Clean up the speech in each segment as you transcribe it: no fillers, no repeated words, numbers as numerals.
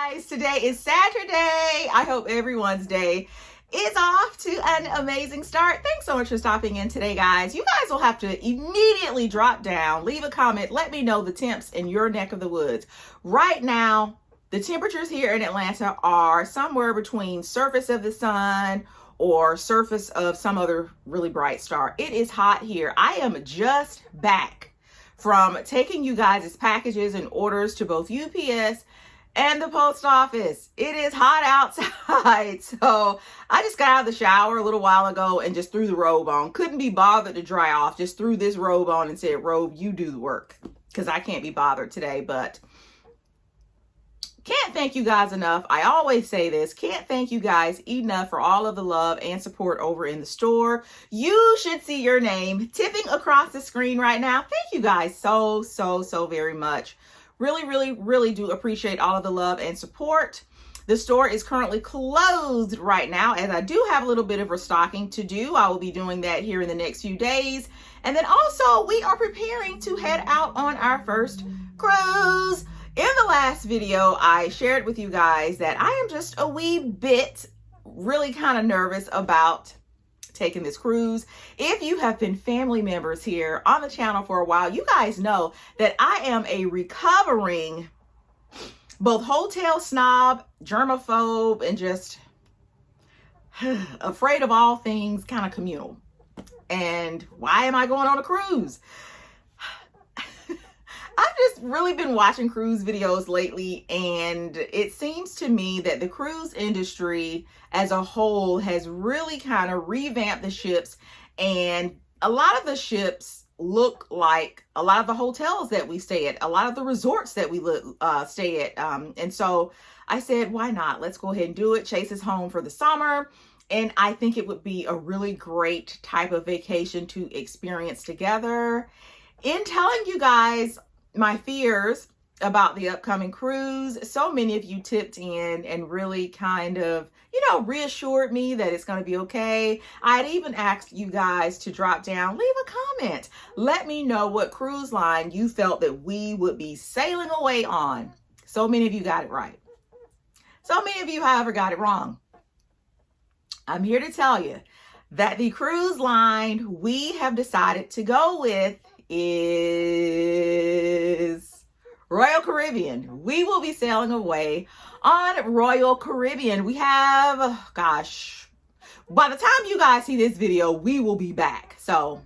guys, today is Saturday. I hope everyone's day is off to an amazing start. Thanks so much for stopping in today, guys. You guys will have to immediately drop down, leave a comment, let me know the temps in your neck of the woods. Right now, the temperatures here in Atlanta are somewhere between surface of the sun or surface of some other really bright star. It is hot here. I am just back from taking you guys' packages and orders to both UPS and the post office. It is hot outside. So I just got out of the shower a little while ago and just threw the robe on. Couldn't be bothered to dry off. Just threw this robe on and said, robe, you do the work, because I can't be bothered today. But can't thank you guys enough. I always say this. Can't thank you guys enough for all of the love and support over in the store. You should see your name tipping across the screen right now. Thank you guys so very much. Really do appreciate all of the love and support. The store is currently closed right now, as I do have a little bit of restocking to do. I will be doing that here in the next few days. And then also we are preparing to head out on our first cruise. In the last video, I shared with you guys that I am just a wee bit really kind of nervous about taking this cruise. If you have been family members here on the channel for a while, you guys know that I am a recovering both hotel snob, germaphobe, and just afraid of all things kind of communal. And why am I going on a cruise? I've just really been watching cruise videos lately, and it seems to me that the cruise industry as a whole has really kind of revamped the ships, and a lot of the ships look like a lot of the hotels that we stay at, a lot of the resorts that we stay at. And so I said, why not? Let's go ahead and do it. Chase is home for the summer. And I think it would be a really great type of vacation to experience together. In telling you guys my fears about the upcoming cruise, so many of you tipped in and really kind of, reassured me that it's going to be okay. I'd even asked you guys to drop down, leave a comment. Let me know what cruise line you felt that we would be sailing away on. So many of you got it right. So many of you, however, got it wrong. I'm here to tell you that the cruise line we have decided to go with is Royal Caribbean. We will be sailing away on Royal Caribbean. We have, by the time you guys see this video, we will be back. So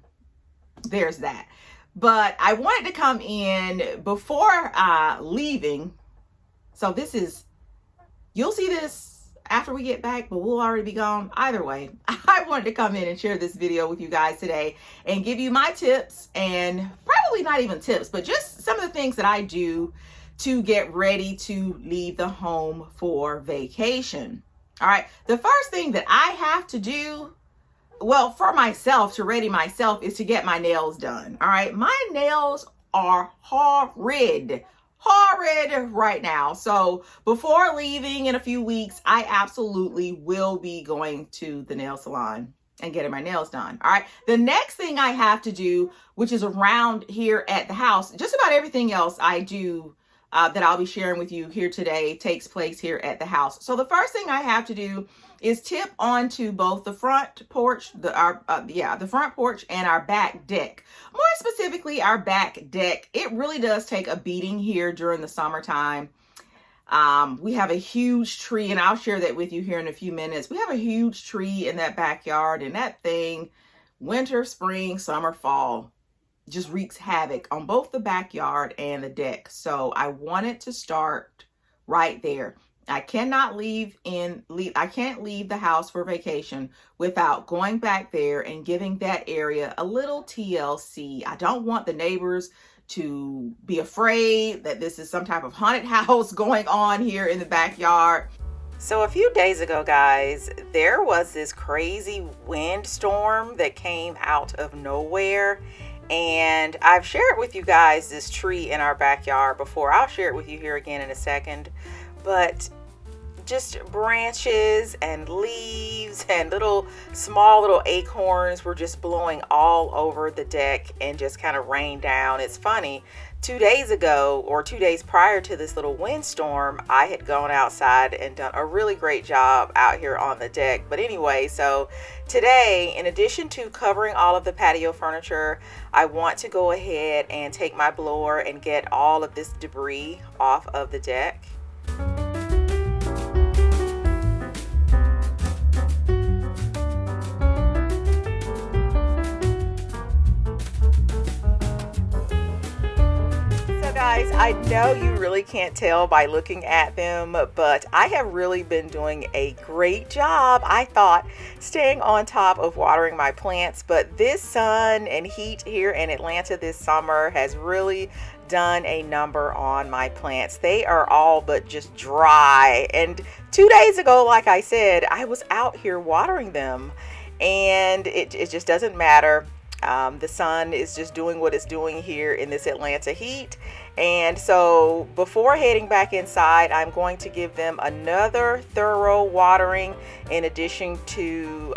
there's that. But I wanted to come in before leaving. So you'll see this after we get back, but we'll already be gone. Either way, I wanted to come in and share this video with you guys today and give you my tips, and probably not even tips, but just some of the things that I do to get ready to leave the home for vacation. All right. The first thing that I have to do, well, for myself, to ready myself, is to get my nails done. All right. My nails are horrid right now. So before leaving in a few weeks, I absolutely will be going to the nail salon and getting my nails done. All right. The next thing I have to do, which is around here at the house, just about everything else I do that I'll be sharing with you here today takes place here at the house. So the first thing I have to do is tip onto both the front porch, the front porch and our back deck. More specifically, our back deck. It really does take a beating here during the summertime. We have a huge tree, and I'll share that with you here in a few minutes. We have a huge tree in that backyard, and that thing, winter, spring, summer, fall, just wreaks havoc on both the backyard and the deck. So I wanted to start right there. I cannot leave the house for vacation without going back there and giving that area a little TLC. I don't want the neighbors to be afraid that this is some type of haunted house going on here in the backyard. So a few days ago, guys, there was this crazy windstorm that came out of nowhere. And I've shared with you guys this tree in our backyard before. I'll share it with you here again in a second. But just branches and leaves and small little acorns were just blowing all over the deck and just kind of rained down. It's funny 2 days ago, or 2 days prior to this little windstorm, I had gone outside and done a really great job out here on the deck. But anyway, so today, in addition to covering all of the patio furniture, I want to go ahead and take my blower and get all of this debris off of the deck. Guys, I know you really can't tell by looking at them, but I have really been doing a great job, I thought, staying on top of watering my plants. But this sun and heat here in Atlanta this summer has really done a number on my plants. They are all but just dry. And 2 days ago, like I said, I was out here watering them, and it just doesn't matter. The sun is just doing what it's doing here in this Atlanta heat. And so before heading back inside, I'm going to give them another thorough watering in addition to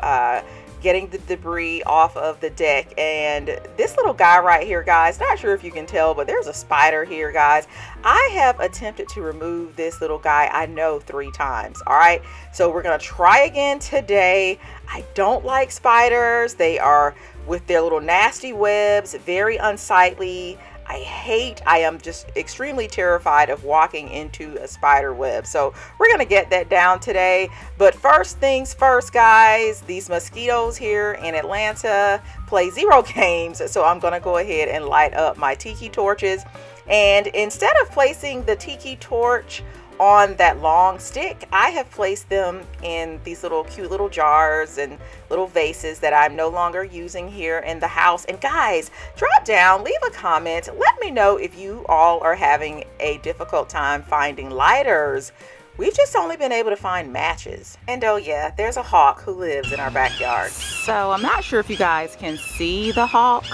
getting the debris off of the deck. And this little guy right here, guys, not sure if you can tell, but there's a spider here, guys. I have attempted to remove this little guy, I know, 3 times. All right, so we're gonna try again today. I don't like spiders. They are, with their little nasty webs, very unsightly. I am just extremely terrified of walking into a spider web. So we're gonna get that down today. But first things first, guys, these mosquitoes here in Atlanta play zero games. So I'm gonna go ahead and light up my tiki torches. And instead of placing the tiki torch on that long stick, I have placed them in these little cute little jars and little vases that I'm no longer using here in the house. And guys, drop down, leave a comment, let me know if you all are having a difficult time finding lighters. We've just only been able to find matches. And oh yeah, there's a hawk who lives in our backyard. So I'm not sure if you guys can see the hawk.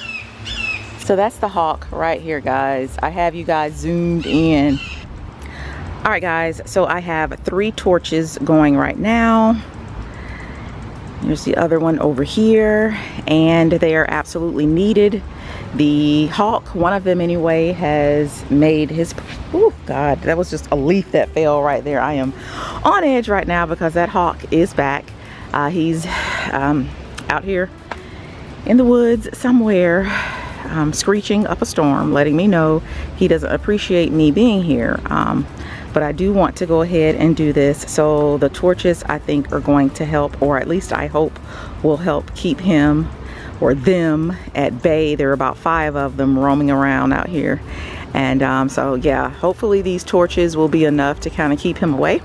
So that's the hawk right here, guys. I have you guys zoomed in. All right, guys, so I have 3 torches going right now. Here's the other one over here, and they are absolutely needed. The hawk, one of them anyway, has made his, oh God, that was just a leaf that fell right there. I am on edge right now because that hawk is back. He's out here in the woods somewhere, screeching up a storm, letting me know he doesn't appreciate me being here. But I do want to go ahead and do this. So the torches, I think, are going to help, or at least I hope will help keep him or them at bay. There are about 5 of them roaming around out here. And so yeah, hopefully these torches will be enough to kind of keep him away.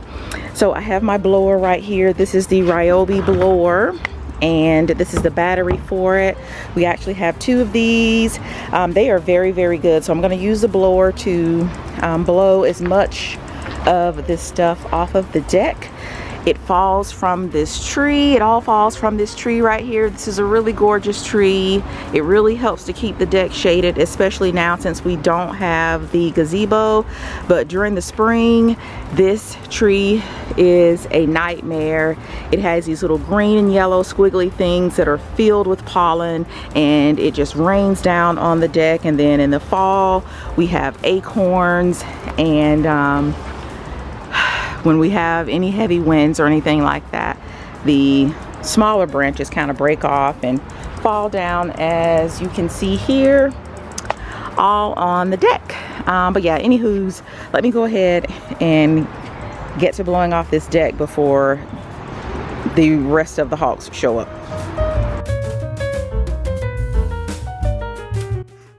So I have my blower right here. This is the Ryobi blower, and this is the battery for it. We actually have 2 of these. They are very, very good. So I'm going to use the blower to blow as much of this stuff off of the deck. It falls from this tree. It all falls from this tree right here. This is a really gorgeous tree. It really helps to keep the deck shaded, especially now since we don't have the gazebo. But during the spring, this tree is a nightmare. It has these little green and yellow squiggly things that are filled with pollen, and it just rains down on the deck. And then in the fall, we have acorns, and when we have any heavy winds or anything like that, the smaller branches kind of break off and fall down, as you can see here, all on the deck. But yeah, anywho's, let me go ahead and get to blowing off this deck before the rest of the hawks show up.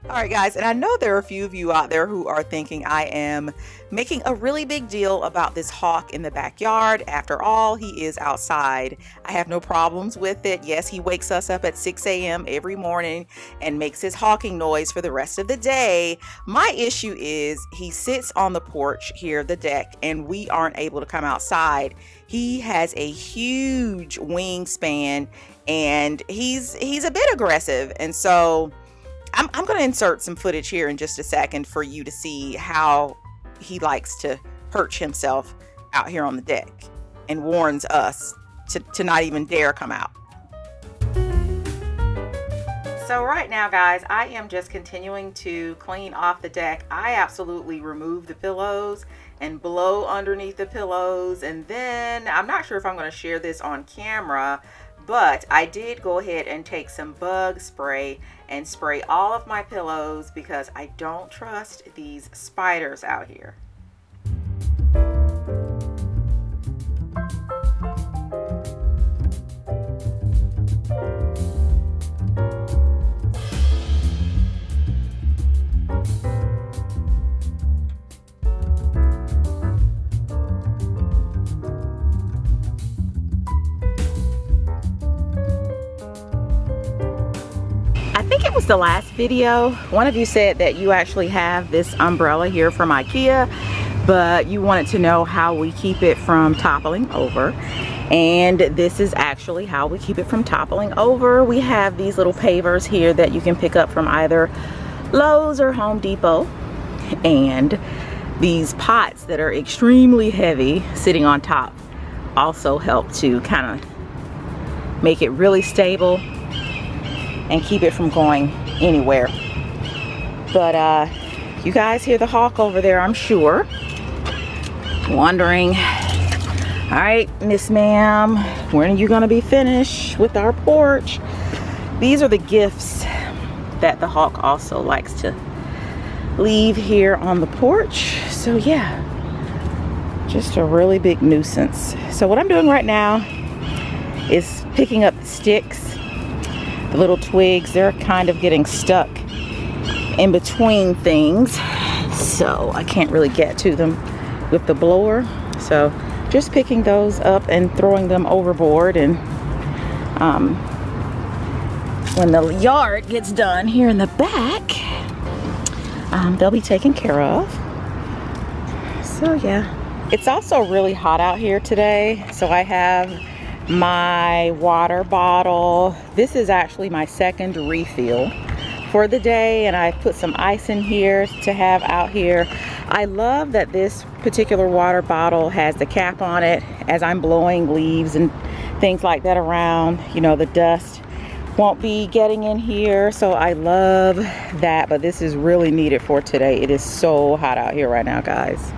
All right, guys, and I know there are a few of you out there who are thinking I am making a really big deal about this hawk in the backyard. After all, he is outside. I have no problems with it. Yes, he wakes us up at 6 a.m. every morning and makes his hawking noise for the rest of the day. My issue is he sits on the porch here, the deck, and we aren't able to come outside. He has a huge wingspan, and he's a bit aggressive, and so I'm going to insert some footage here in just a second for you to see how he likes to perch himself out here on the deck and warns us to not even dare come out. So right now, guys, I am just continuing to clean off the deck. I absolutely remove the pillows and blow underneath the pillows, and then I'm not sure if I'm going to share this on camera, but I did go ahead and take some bug spray and spray all of my pillows because I don't trust these spiders out here. I think it was the last video, one of you said that you actually have this umbrella here from IKEA, but you wanted to know how we keep it from toppling over. And this is actually how we keep it from toppling over. We have these little pavers here that you can pick up from either Lowe's or Home Depot, and these pots that are extremely heavy sitting on top also help to kind of make it really stable and keep it from going anywhere. But you guys hear the hawk over there, I'm sure, wondering, all right, Miss Ma'am, when are you gonna be finished with our porch? These are the gifts that the hawk also likes to leave here on the porch. So yeah, just a really big nuisance. So what I'm doing right now is picking up the sticks, the little twigs. They're kind of getting stuck in between things, so I can't really get to them with the blower. So just picking those up and throwing them overboard, and when the yard gets done here in the back, they'll be taken care of. So yeah, it's also really hot out here today, so I have my water bottle. This is actually my second refill for the day, and I put some ice in here to have out here. I love that this particular water bottle has the cap on it. As I'm blowing leaves and things like that around, you know, the dust won't be getting in here, so I love that. But this is really needed for today. It is so hot out here right now, guys.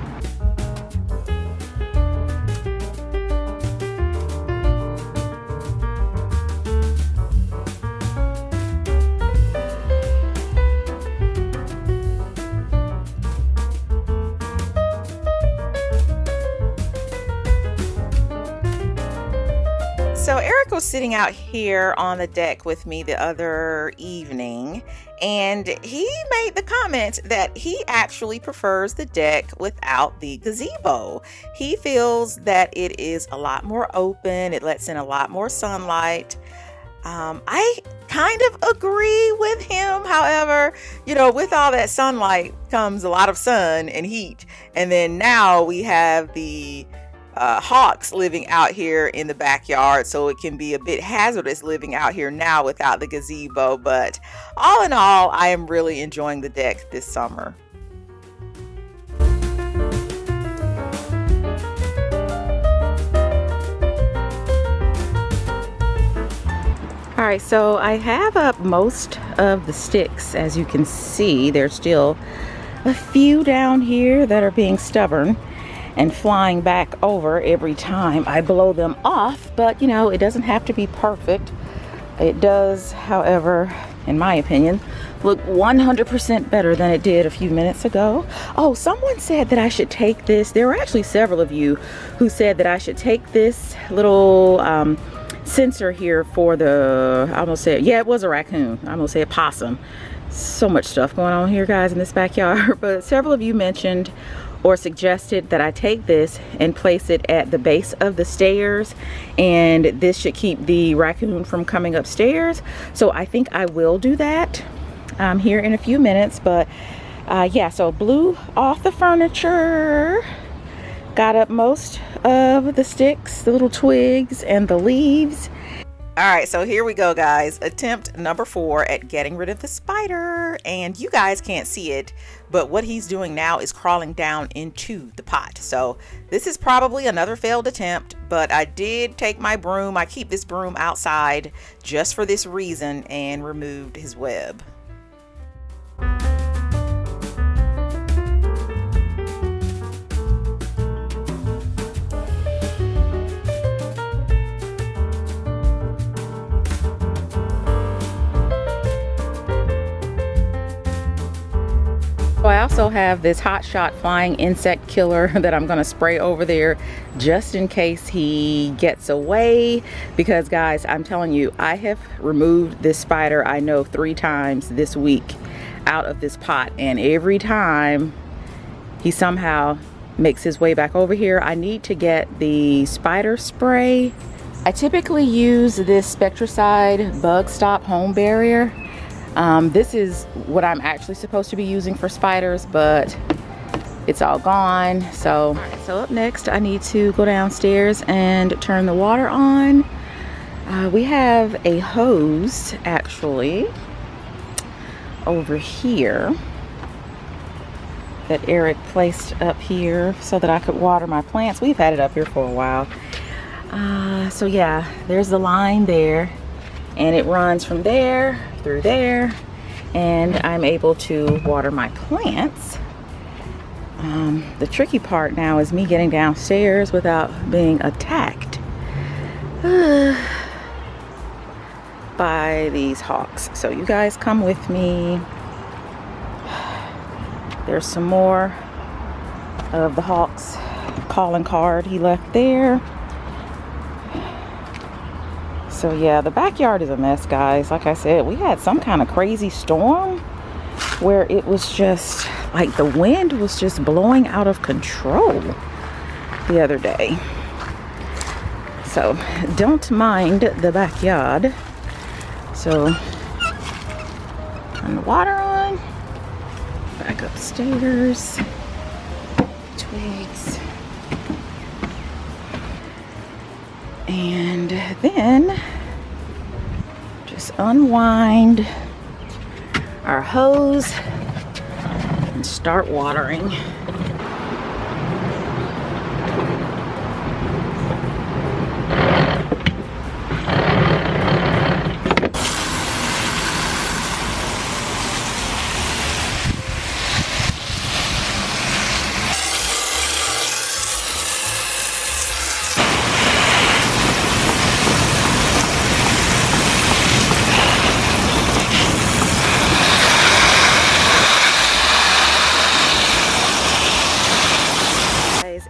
So Eric was sitting out here on the deck with me the other evening, and he made the comment that he actually prefers the deck without the gazebo. He feels that it is a lot more open. It lets in a lot more sunlight. I kind of agree with him. However, you know, with all that sunlight comes a lot of sun and heat. And then now we have the hawks living out here in the backyard, so it can be a bit hazardous living out here now without the gazebo. But all in all, I am really enjoying the deck this summer. All right, so I have up most of the sticks. As you can see, there's still a few down here that are being stubborn and flying back over every time I blow them off. But you know, it doesn't have to be perfect. It does, however, in my opinion, look 100% better than it did a few minutes ago. Oh, someone said that I should take this. There were actually several of you who said that I should take this little sensor here for the, I almost said, yeah, it was a raccoon. I almost said possum. So much stuff going on here, guys, in this backyard. But several of you mentioned or suggested that I take this and place it at the base of the stairs, and this should keep the raccoon from coming upstairs. So I think I will do that here in a few minutes. But yeah, so blew off the furniture, got up most of the sticks, the little twigs and the leaves, All right, so here we go, guys. Attempt number 4 at getting rid of the spider. And you guys can't see it, but what he's doing now is crawling down into the pot. So this is probably another failed attempt, but I did take my broom. I keep this broom outside just for this reason and removed his web. I also have this Hot Shot flying insect killer that I'm going to spray over there just in case he gets away, because guys, I'm telling you, I have removed this spider, I know 3 times this week out of this pot, and every time he somehow makes his way back over here. I need to get the spider spray. I typically use this Spectracide Bug Stop Home Barrier. This is what I'm actually supposed to be using for spiders, but it's all gone. So up next, I need to go downstairs and turn the water on. We have a hose actually over here that Eric placed up here so that I could water my plants. We've had it up here for a while. So yeah, there's the line there, and it runs from there through there, and I'm able to water my plants. The tricky part now is me getting downstairs without being attacked by these hawks. So you guys come with me. There's some more of the hawk's calling card he left there. So yeah, the backyard is a mess, guys. Like I said, we had some kind of crazy storm where it was just like the wind was just blowing out of control the other day. So don't mind the backyard. So turn the water on, back upstairs, twigs. And then just unwind our hose and start watering.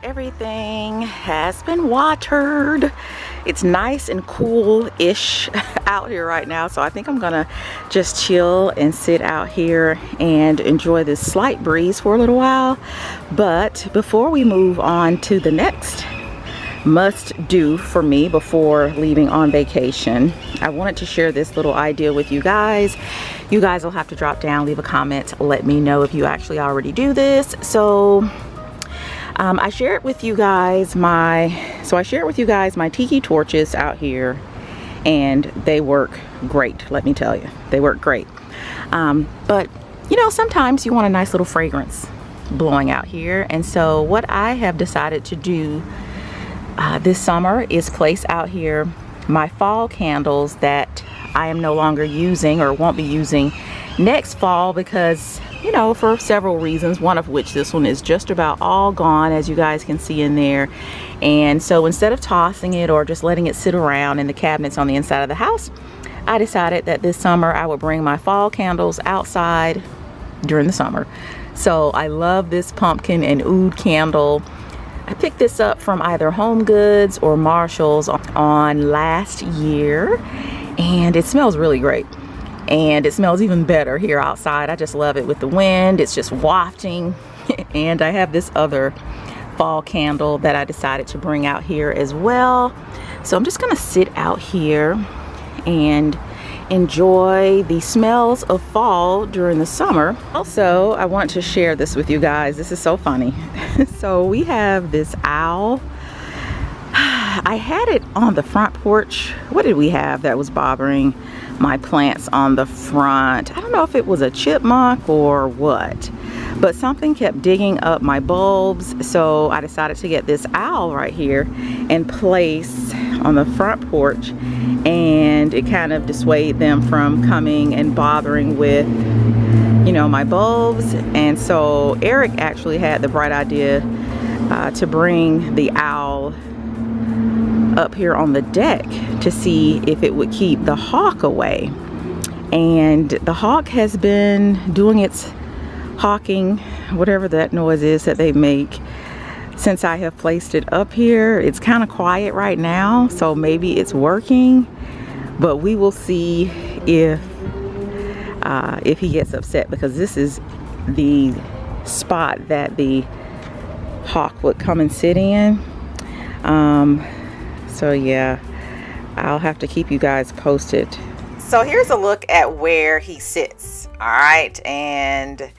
Everything has been watered. It's nice and cool-ish out here right now, so I think I'm gonna just chill and sit out here and enjoy this slight breeze for a little while. But before we move on to the next must do for me before leaving on vacation, I wanted to share this little idea with you guys. You guys will have to drop down, leave a comment, let me know if you actually already do this. So I shared with you guys my tiki torches out here, and they work great. Let me tell you, they work great. But you know, sometimes you want a nice little fragrance blowing out here, and so what I have decided to do this summer is place out here my fall candles that I am no longer using or won't be using next fall, because you know, for several reasons, one of which this one is just about all gone, as you guys can see in there. And so instead of tossing it or just letting it sit around in the cabinets on the inside of the house, I decided that this summer I would bring my fall candles outside during the summer. So I love this pumpkin and oud candle. I picked this up from either Home Goods or Marshall's on last year, and it smells really great. And it smells even better here outside. I just love it with the wind. It's just wafting. And I have this other fall candle that I decided to bring out here as well. So I'm just gonna sit out here and enjoy the smells of fall during the summer. Also, I want to share this with you guys. This is so funny. So we have this owl. I had it on the front porch. What did we have that was bothering my plants on the front? I don't know if it was a chipmunk or what, but something kept digging up my bulbs. So I decided to get this owl right here and place on the front porch, and it kind of dissuaded them from coming and bothering with, you know, my bulbs. And so Eric actually had the bright idea to bring the owl up here on the deck to see if it would keep the hawk away. And the hawk has been doing its hawking, whatever that noise is that they make, since I have placed it up here. It's kind of quiet right now, so maybe it's working, but we will see if he gets upset, because this is the spot that the hawk would come and sit in. So yeah, I'll have to keep you guys posted. So here's a look at where he sits. All right, and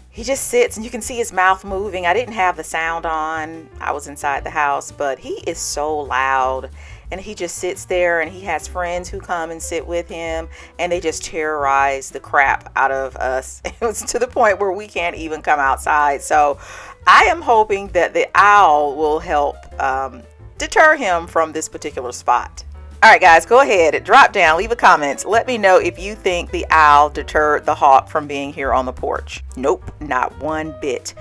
he just sits, and you can see his mouth moving. I didn't have the sound on. I was inside the house, but he is so loud, and he just sits there, and he has friends who come and sit with him, and they just terrorize the crap out of us. It's to the point where we can't even come outside. So I am hoping that the owl will help deter him from this particular spot. All right, guys, go ahead, drop down, leave a comment. Let me know if you think the owl deterred the hawk from being here on the porch. Nope, not one bit.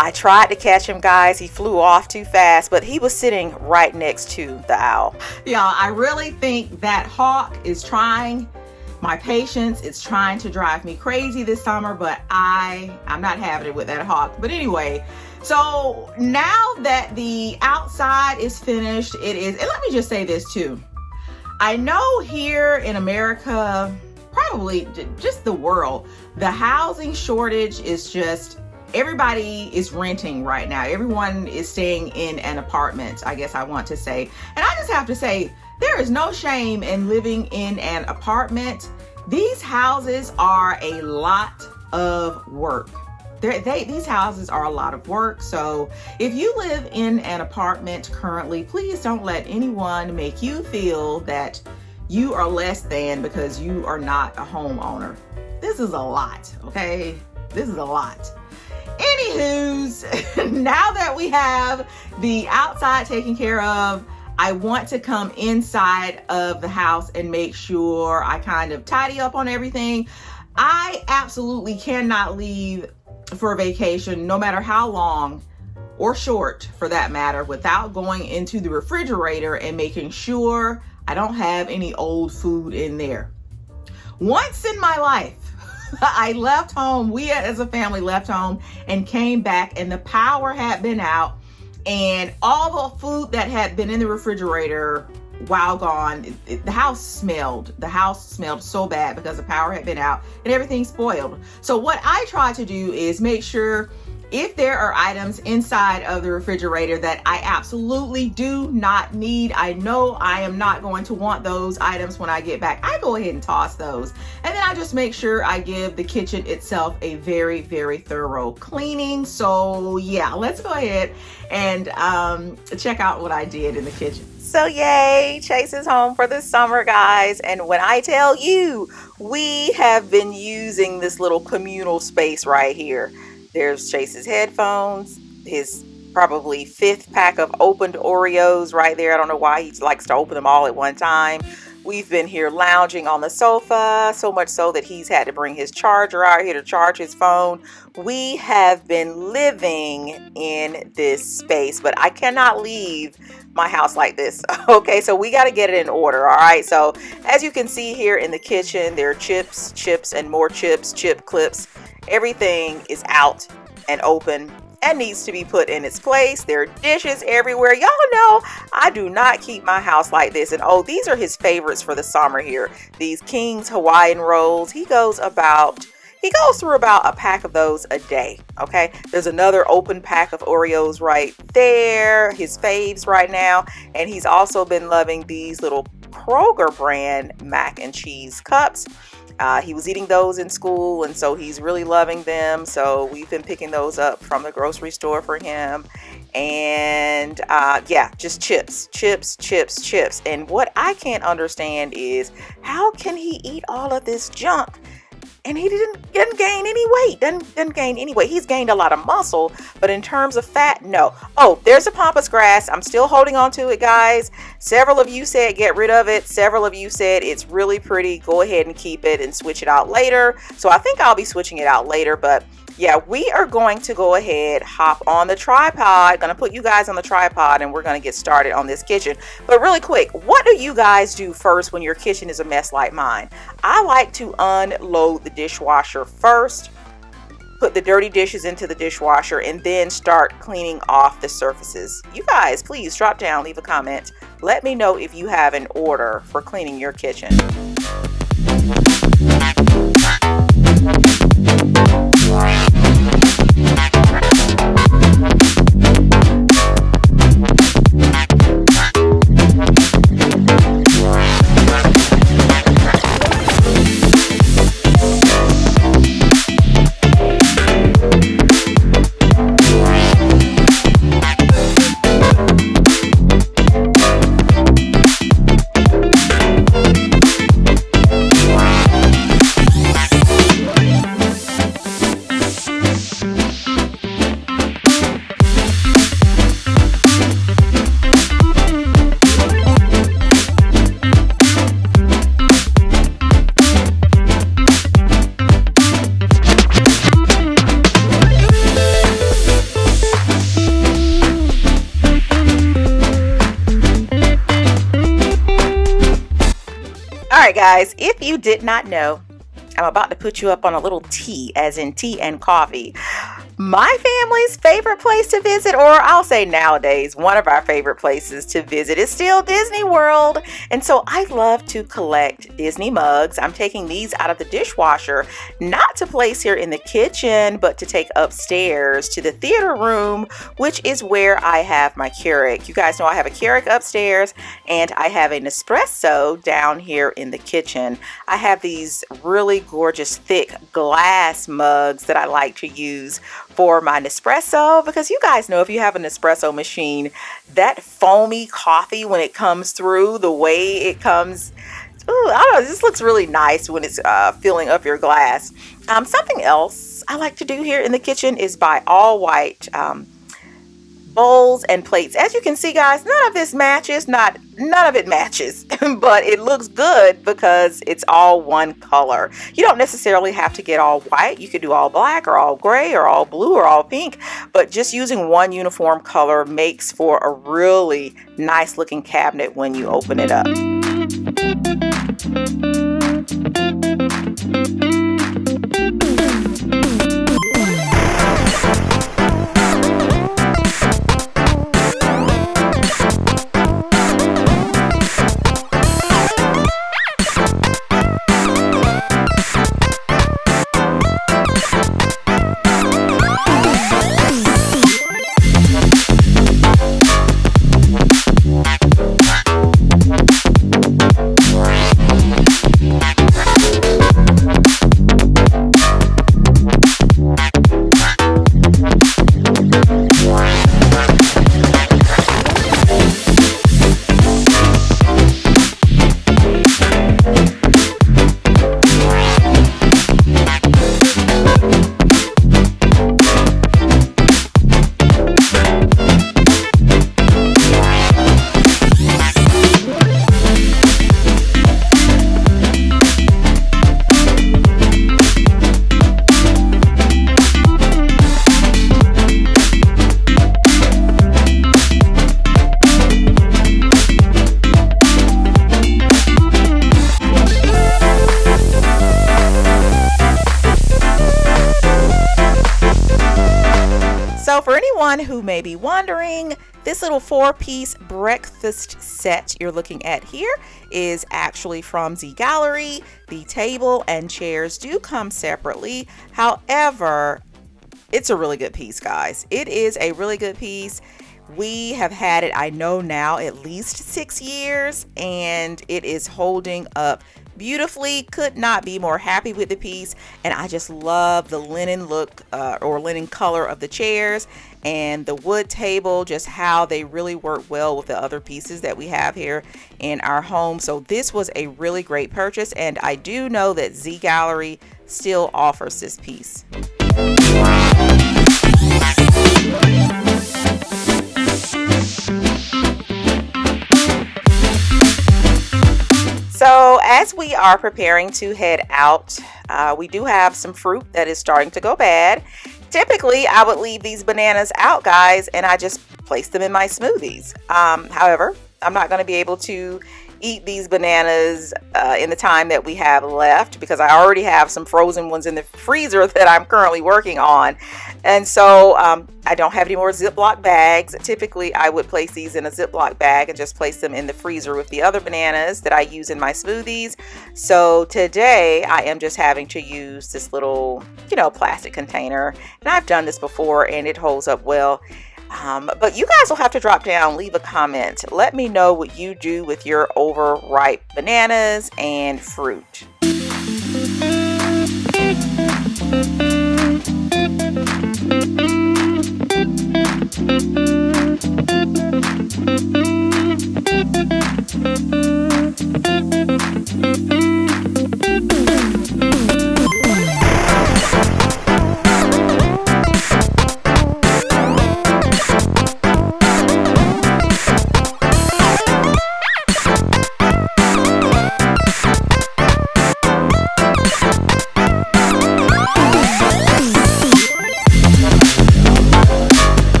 I tried to catch him, guys. He flew off too fast, but he was sitting right next to the owl. Y'all, I really think that hawk is trying my patience. It's trying to drive me crazy this summer, but I'm not having it with that hawk. But anyway, so now that the outside is finished, it is, and let me just say this too. I know here in America, probably just the world, the housing shortage is just, everybody is renting right now. Everyone is staying in an apartment, I guess I want to say. And I just have to say, there is no shame in living in an apartment. These houses are a lot of work. These houses are a lot of work. So if you live in an apartment currently, please don't let anyone make you feel that you are less than because you are not a homeowner. This is a lot, okay? This is a lot. Anywho's, now that we have the outside taken care of, I want to come inside of the house and make sure I kind of tidy up on everything. I absolutely cannot leave for a vacation, no matter how long or short for that matter, without going into the refrigerator and making sure I don't have any old food in there. Once in my life, I left home, we as a family left home and came back, and the power had been out, and all the food that had been in the refrigerator while gone, the house smelled so bad because the power had been out and everything spoiled. So what I try to do is make sure if there are items inside of the refrigerator that I absolutely do not need, I know I am not going to want those items when I get back, I go ahead and toss those. And then I just make sure I give the kitchen itself a very, very thorough cleaning. So yeah, let's go ahead and check out what I did in the kitchen. So yay, Chase is home for the summer, guys. And when I tell you, we have been using this little communal space right here. There's Chase's headphones, his probably 5th pack of opened Oreos right there. I don't know why he likes to open them all at one time. We've been here lounging on the sofa, so much so that he's had to bring his charger out here to charge his phone. We have been living in this space, but I cannot leave my house like this. Okay, so we got to get it in order. All right, so as you can see here in the kitchen, there are chips, and more chips, chip clips. Everything is out and open and needs to be put in its place. There are dishes everywhere. Y'all know I do not keep my house like this. And oh, these are his favorites for the summer here. These King's Hawaiian rolls. He goes through about a pack of those a day. Okay, there's another open pack of Oreos right there, his faves right now. And he's also been loving these little Kroger brand mac and cheese cups. He was eating those in school, and so he's really loving them. So we've been picking those up from the grocery store for him. and yeah, just chips, chips, chips, chips. And what I can't understand is, how can he eat all of this junk and he didn't gain any weight? Doesn't gain any weight. He's gained a lot of muscle, but in terms of fat, no. Oh, there's a pampas grass. I'm still holding on to it, guys. Several of you said get rid of it. Several of you said it's really pretty, go ahead and keep it and switch it out later. So I think I'll be switching it out later. But yeah, we are going to go ahead, hop on the tripod. Gonna put you guys on the tripod and we're gonna get started on this kitchen. But really quick, what do you guys do first when your kitchen is a mess like mine? I like to unload the dishwasher first, put the dirty dishes into the dishwasher, and then start cleaning off the surfaces. You guys, please drop down, leave a comment. Let me know if you have an order for cleaning your kitchen. All right, guys, if you did not know, I'm about to put you up on a little tea, as in tea and coffee. My family's favorite place to visit, or I'll say nowadays, one of our favorite places to visit, is still Disney World. And so I love to collect Disney mugs. I'm taking these out of the dishwasher, not to place here in the kitchen, but to take upstairs to the theater room, which is where I have my Keurig. You guys know I have a Keurig upstairs, and I have a Nespresso down here in the kitchen. I have these really gorgeous thick glass mugs that I like to use for my Nespresso, because you guys know if you have an espresso machine, that foamy coffee, when it comes through, the way it comes, ooh, I don't know, this looks really nice when it's filling up your glass. Something else I like to do here in the kitchen is buy all white bowls and plates. As you can see, guys, none of this matches, none of it matches, but it looks good because it's all one color. You don't necessarily have to get all white. You could do all black or all gray or all blue or all pink, but just using one uniform color makes for a really nice looking cabinet when you open it up. So for anyone who may be wondering, this little 4-piece breakfast set you're looking at here is actually from Z Gallery. The table and chairs do come separately. However, it's a really good piece, guys. It is a really good piece. We have had it, I know now, at least 6 years, and it is holding up beautifully. Could not be more happy with the piece. And I just love the linen look or linen color of the chairs and the wood table, just how they really work well with the other pieces that we have here in our home. So this was a really great purchase, and I do know that Z Gallery still offers this piece. So as we are preparing to head out, we do have some fruit that is starting to go bad. Typically, I would leave these bananas out, guys, and I just place them in my smoothies. However, I'm not going to be able to eat these bananas in the time that we have left, because I already have some frozen ones in the freezer that I'm currently working on. And so I don't have any more Ziploc bags. Typically, I would place these in a Ziploc bag and just place them in the freezer with the other bananas that I use in my smoothies. So today I am just having to use this little, plastic container. And I've done this before and it holds up well. But you guys will have to drop down, leave a comment. Let me know what you do with your overripe bananas and fruit.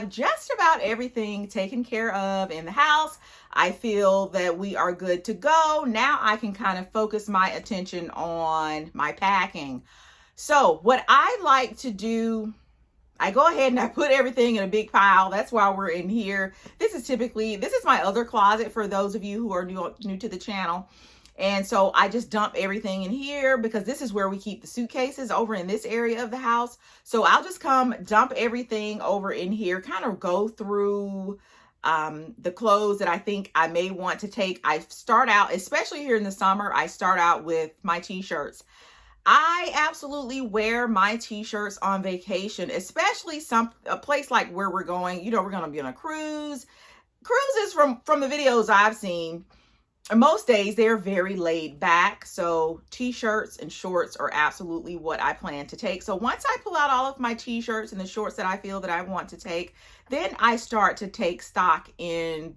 Just about everything taken care of in the house. I feel that we are good to go. Now I can kind of focus my attention on my packing. So what I like to do, I go ahead and I put everything in a big pile. That's why we're in here. This is my other closet for those of you who are new to the channel. And so I just dump everything in here because this is where we keep the suitcases, over in this area of the house. So I'll just come dump everything over in here, kind of go through the clothes that I think I may want to take. I start out, especially here in the summer, I start out with my t-shirts. I absolutely wear my t-shirts on vacation, especially a place like where we're going. We're going to be on a cruise. Cruises, from the videos I've seen, most days they're very laid back. So t-shirts and shorts are absolutely what I plan to take. So once I pull out all of my t-shirts and the shorts that I feel that I want to take, then I start to take stock in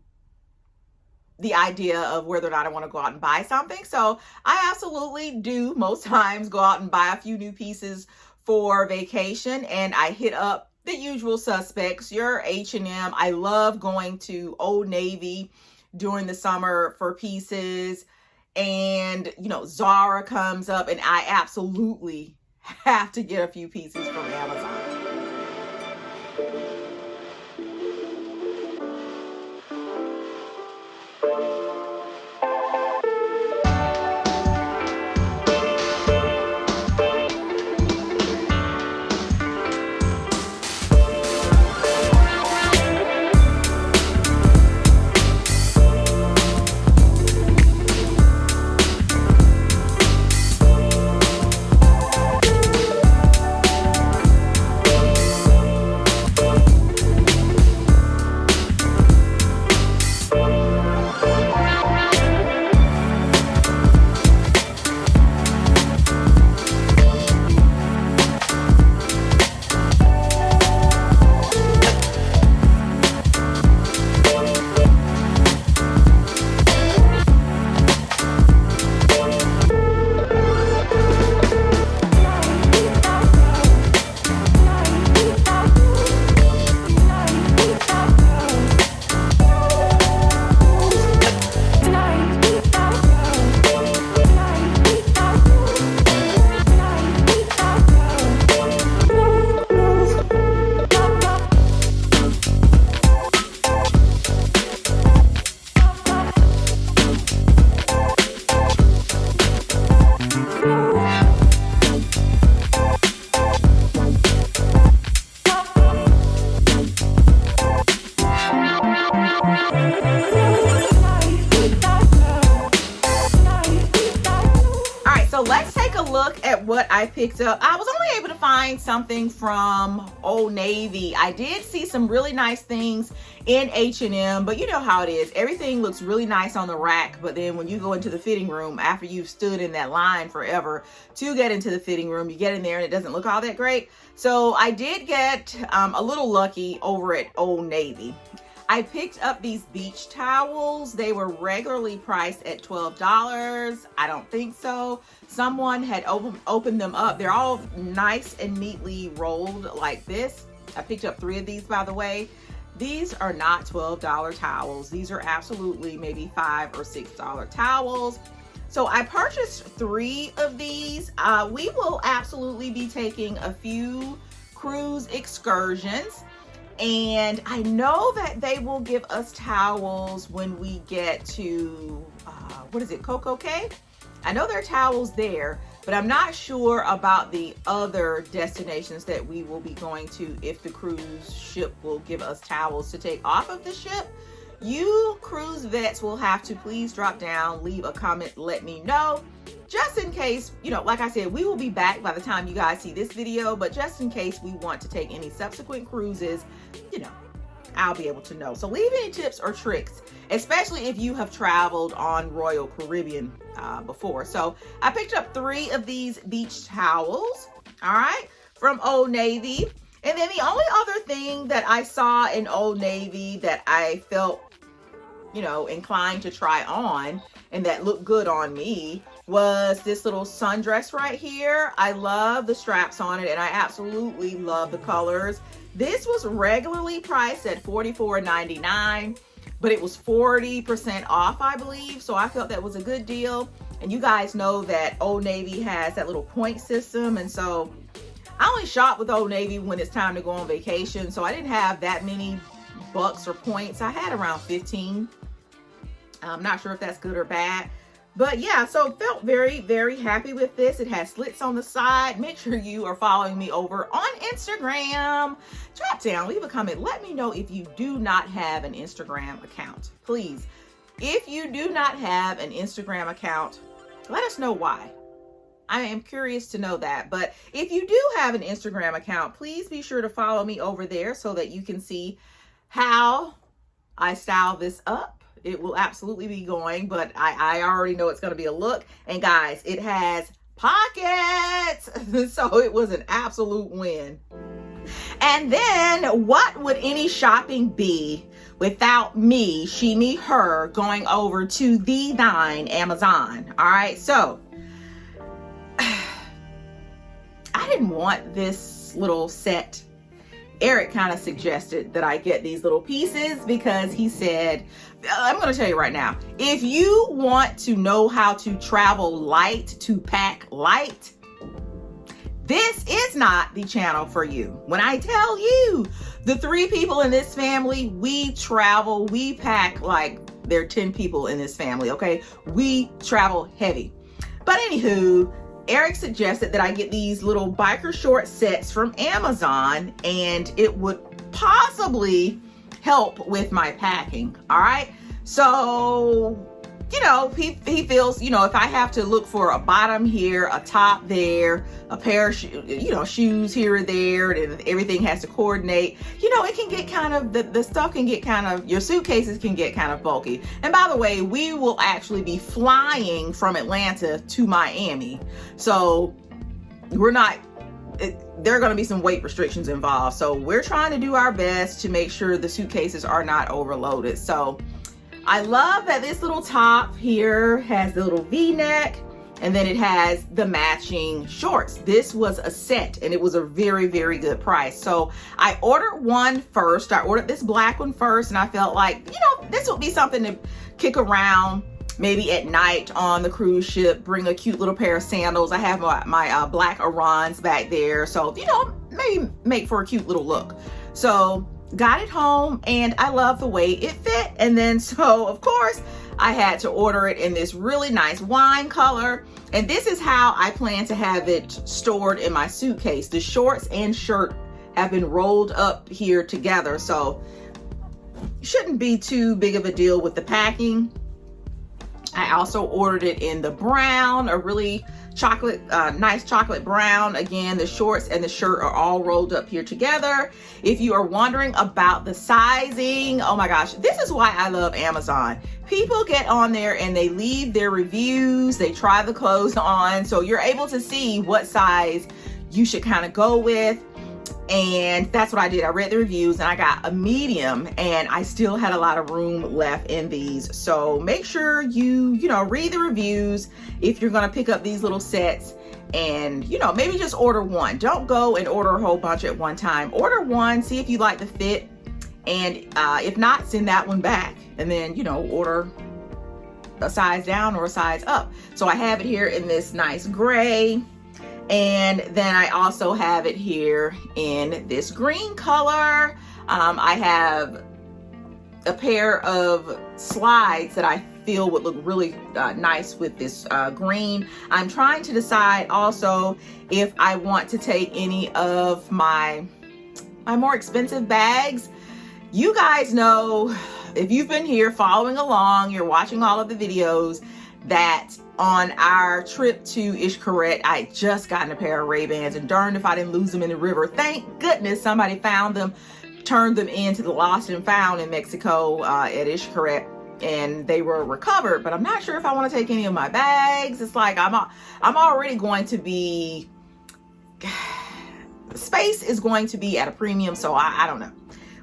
the idea of whether or not I want to go out and buy something. So I absolutely do most times go out and buy a few new pieces for vacation, and I hit up the usual suspects, your H&M. I love going to Old Navy during the summer for pieces, and Zara comes up, and I absolutely have to get a few pieces from Amazon. So let's take a look at what I picked up. I was only able to find something from Old Navy. I did see some really nice things in H&M, but you know how it is. Everything looks really nice on the rack, but then when you go into the fitting room, after you've stood in that line forever to get into the fitting room, you get in there and it doesn't look all that great. So I did get a little lucky over at Old Navy. I picked up these beach towels. They were regularly priced at $12. I don't think so. Someone had opened them up. They're all nice and neatly rolled like this. I picked up 3 of these, by the way. These are not $12 towels. These are absolutely maybe $5 or $6 towels. So I purchased 3 of these. We will absolutely be taking a few cruise excursions. And I know that they will give us towels when we get to, what is it, Coco Cay? I know there are towels there, but I'm not sure about the other destinations that we will be going to if the cruise ship will give us towels to take off of the ship. You cruise vets will have to please drop down, leave a comment, let me know. Just in case, you know, like I said, we will be back by the time you guys see this video, but just in case we want to take any subsequent cruises, you know, I'll be able to know. So leave any tips or tricks, especially if you have traveled on Royal Caribbean before. So I picked up 3 of these beach towels, all right, from Old Navy. And then the only other thing that I saw in Old Navy that I felt, you know, inclined to try on and that looked good on me was this little sundress right here. I love the straps on it and I absolutely love the colors. This was regularly priced at $44.99, but it was 40% off, I believe. So I felt that was a good deal. And you guys know that Old Navy has that little point system. And so I only shop with Old Navy when it's time to go on vacation. So I didn't have that many bucks or points. I had around 15. I'm not sure if that's good or bad. But yeah, so felt very, very happy with this. It has slits on the side. Make sure you are following me over on Instagram. Drop down, leave a comment. Let me know if you do not have an Instagram account. Please, if you do not have an Instagram account, let us know why. I am curious to know that. But if you do have an Instagram account, please be sure to follow me over there so that you can see how I style this up. It will absolutely be going, but I already know it's going to be a look. And guys, it has pockets. So it was an absolute win. And then what would any shopping be without me, she, me, her, going over to the Thine Amazon? All right. So I didn't want this little set. Eric kind of suggested that I get these little pieces because he said, I'm going to tell you right now, if you want to know how to travel light, to pack light, this is not the channel for you. When I tell you, the 3 people in this family, we travel, we pack like there are 10 people in this family, okay? We travel heavy. But anywho, Eric suggested that I get these little biker short sets from Amazon and it would possibly help with my packing. All right. So, you know, he feels, you know, if I have to look for a bottom here, a top there, a pair of shoes here or there, and everything has to coordinate, you know, it can get kind of, the stuff can get kind of, your suitcases can get kind of bulky. And by the way, we will actually be flying from Atlanta to Miami. So we're not, there are going to be some weight restrictions involved. So we're trying to do our best to make sure the suitcases are not overloaded. So I love that this little top here has the little V-neck and then it has the matching shorts. This was a set and it was a very, very good price. So I ordered one first. I ordered this black one first and I felt like, you know, this would be something to kick around maybe at night on the cruise ship, bring a cute little pair of sandals. I have my black Arons back there. So, you know, maybe make for a cute little look. So got it home and I love the way it fit. And then so of course I had to order it in this really nice wine color. And this is how I plan to have it stored in my suitcase. The shorts and shirt have been rolled up here together. So shouldn't be too big of a deal with the packing. I also ordered it in the brown, a really chocolate, nice chocolate brown. Again, the shorts and the shirt are all rolled up here together. If you are wondering about the sizing, oh my gosh, this is why I love Amazon. People get on there and they leave their reviews, they try the clothes on, so you're able to see what size you should kind of go with. And that's what I did. I read the reviews and I got a medium, and I still had a lot of room left in these. So make sure you read the reviews if you're going to pick up these little sets, and maybe just order one. Don't go and order a whole bunch at one time. Order one, see if you like the fit, and if not, send that one back, and then order a size down or a size up. So I have it here in this nice gray. And then I also have it here in this green color. I have a pair of slides that I feel would look really nice with this green. I'm trying to decide also if I want to take any of my more expensive bags. You guys know, if you've been here following along, you're watching all of the videos, that on our trip to Ishkaret, I just gotten a pair of Ray-Bans, and darned if I didn't lose them in the river. Thank goodness somebody found them, turned them into the lost and found in Mexico at Ishkaret, and they were recovered. But I'm not sure if I want to take any of my bags. It's like I'm already going to be, space is going to be at a premium, so I don't know.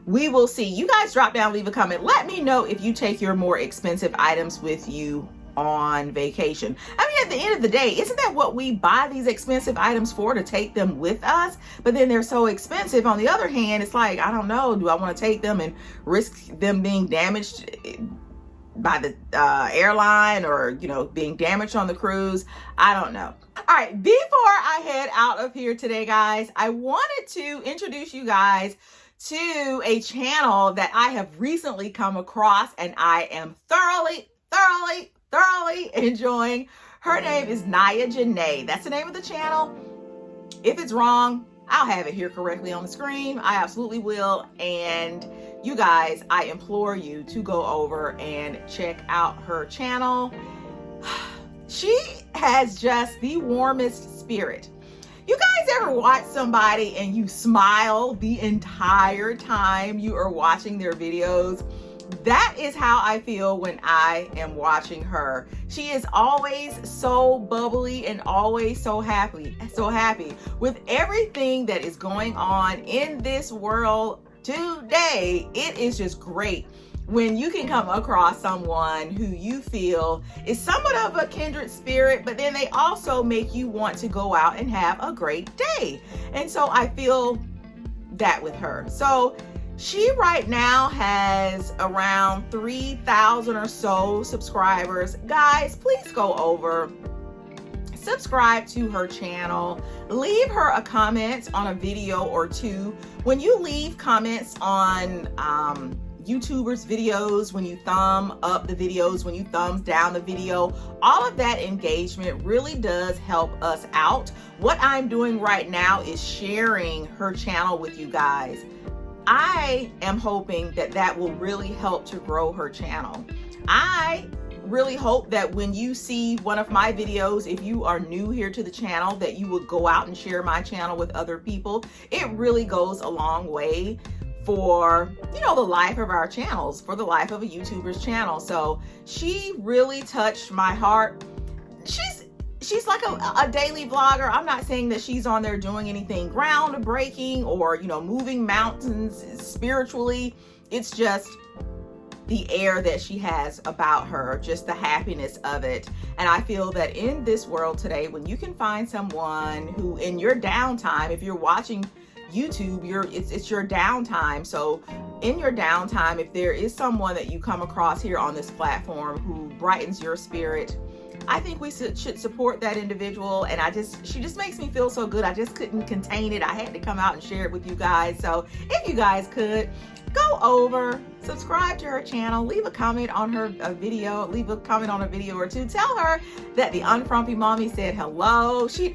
We will see. You guys drop down, leave a comment. Let me know if you take your more expensive items with you on vacation. I mean, at the end of the day, isn't that what we buy these expensive items for, to take them with us? But then they're so expensive. On the other hand, it's like, I don't know, do I want to take them and risk them being damaged by the airline, or being damaged on the cruise? I don't know. All right, before I head out of here today, guys, I wanted to introduce you guys to a channel that I have recently come across, and I am thoroughly enjoying. Her name is NAYA Janae. That's the name of the channel. If it's wrong, I'll have it here correctly on the screen. I absolutely will. And you guys, I implore you to go over and check out her channel. She has just the warmest spirit. You guys ever watch somebody and you smile the entire time you are watching their videos? That is how I feel when I am watching her. She is always so bubbly and always so happy with everything that is going on in this world today. It is just great when you can come across someone who you feel is somewhat of a kindred spirit, but then they also make you want to go out and have a great day. And so I feel that with her. So she right now has around 3,000 or so subscribers. Guys, please go over, subscribe to her channel, leave her a comment on a video or two. When you leave comments on YouTubers videos, when you thumb up the videos, when you thumbs down the video, all of that engagement really does help us out. What I'm doing right now is sharing her channel with you guys. I am hoping that that will really help to grow her channel. I really hope that when you see one of my videos, if you are new here to the channel, that you would go out and share my channel with other people. It really goes a long way for, the life of our channels, for the life of a YouTuber's channel. So she really touched my heart. She's like a daily vlogger. I'm not saying that she's on there doing anything groundbreaking or, moving mountains spiritually. It's just the air that she has about her, just the happiness of it. And I feel that in this world today, when you can find someone who, in your downtime, if you're watching YouTube, it's your downtime. So in your downtime, if there is someone that you come across here on this platform who brightens your spirit, I think we should support that individual. And she just makes me feel so good. I just couldn't contain it. I had to come out and share it with you guys. So if you guys could go over, subscribe to her channel, leave a comment on her video, leave a comment on a video or two. Tell her that the Unfrumpy Mommy said hello. She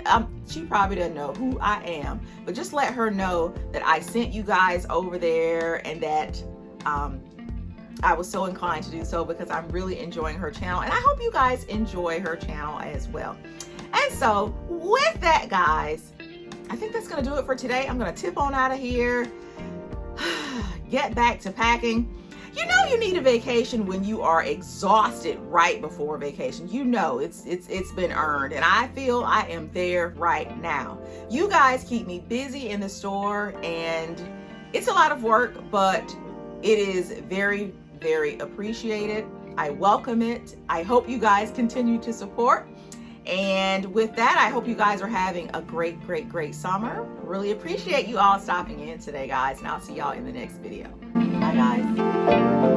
probably doesn't know who I am, but just let her know that I sent you guys over there, and that I was so inclined to do so because I'm really enjoying her channel, and I hope you guys enjoy her channel as well. And so with that, guys, I think that's gonna do it for today. I'm gonna tip on out of here, get back to packing. You know you need a vacation when you are exhausted right before vacation. You know it's been earned, and I feel I am there right now. You guys keep me busy in the store, and it's a lot of work, but it is very, very appreciated. I welcome it. I hope you guys continue to support. And with that, I hope you guys are having a great, great, great summer. Really appreciate you all stopping in today, guys, and I'll see y'all in the next video. Bye, guys.